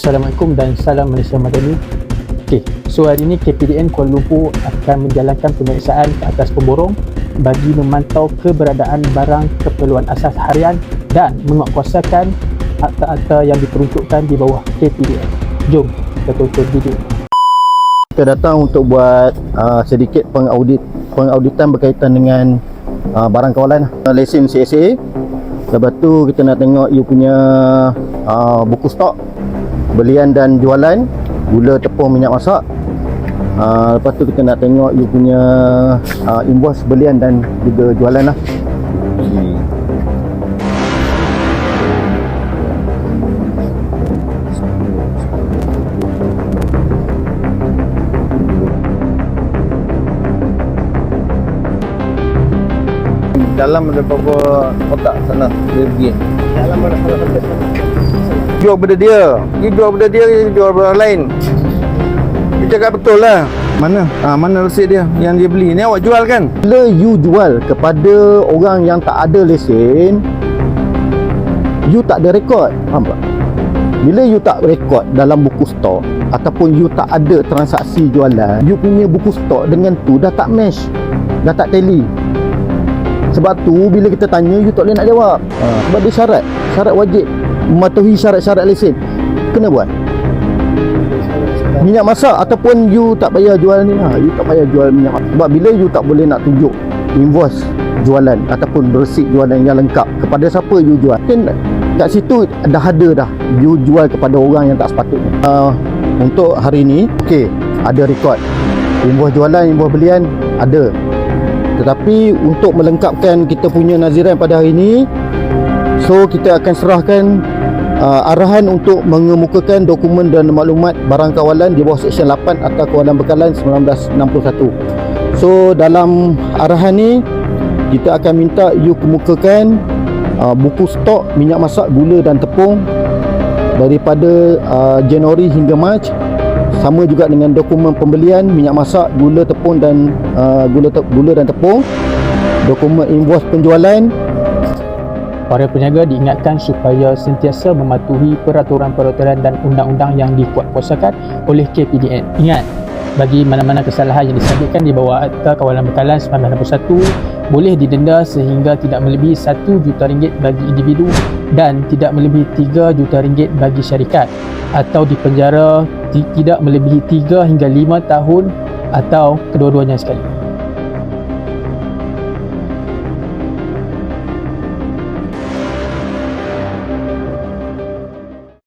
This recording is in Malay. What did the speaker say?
Assalamualaikum dan salam Malaysia Madani. Okey, so hari ini KPDN Kuala Lumpur akan menjalankan pemeriksaan ke atas pemborong bagi memantau keberadaan barang keperluan asas harian dan menguatkuasakan akta-akta yang diperuntukkan di bawah KPDN. Jom kita tonton video. Kita datang untuk buat sedikit pengauditan berkaitan dengan barang kawalan, lesen CSA. Lepas tu kita nak tengok you punya buku stok belian dan jualan gula, tepung, minyak masak. Lepas tu kita nak tengok you punya invoice belian dan juga jualan lah. Dalam ada beberapa kotak sana dia pergi. Dalam ada salah. Jual benda dia. Dia jual benda dia, dia jual benda lain. Dia cakap betul lah. Mana? Mana resit dia yang dia beli? Ni awak jual kan? Bila you jual kepada orang yang tak ada lesen, you tak ada rekod. Faham tak? Bila you tak rekod dalam buku stok ataupun you tak ada transaksi jualan, you punya buku stok dengan tu dah tak match, dah tak tally. Sebab tu bila kita tanya, you tak boleh nak jawab. Sebab dia syarat wajib mematuhi syarat-syarat lesen. Kena buat. Minyak masak ataupun you tak payah jual ni lah. You tak payah jual minyak masak. Sebab bila you tak boleh nak tunjuk invoice jualan ataupun resit jualan yang lengkap kepada siapa you jual, then kat situ dah ada dah you jual kepada orang yang tak sepatutnya. Untuk hari ni, okey, ada rekod invoice jualan, invoice belian ada. Tetapi untuk melengkapkan kita punya naziran pada hari ini, so kita akan serahkan arahan untuk mengemukakan dokumen dan maklumat barang kawalan di bawah Seksyen 8 Akta Kawalan Bekalan 1961. So dalam arahan ni kita akan minta you kemukakan buku stok minyak masak, gula dan tepung daripada Januari hingga Mac. Sama juga dengan dokumen pembelian minyak masak, gula, tepung dan gula dan tepung, dokumen invoice penjualan. Para peniaga diingatkan supaya sentiasa mematuhi peraturan-peraturan dan undang-undang yang dikuatkuasakan oleh KPDN. Ingat, bagi mana-mana kesalahan yang disabitkan di bawah Akta Kawalan Bekalan 1961 boleh didenda sehingga tidak melebihi RM1 juta bagi individu dan tidak melebihi RM3 juta bagi syarikat, atau dipenjara tidak melebihi 3 hingga 5 tahun atau kedua-duanya sekali.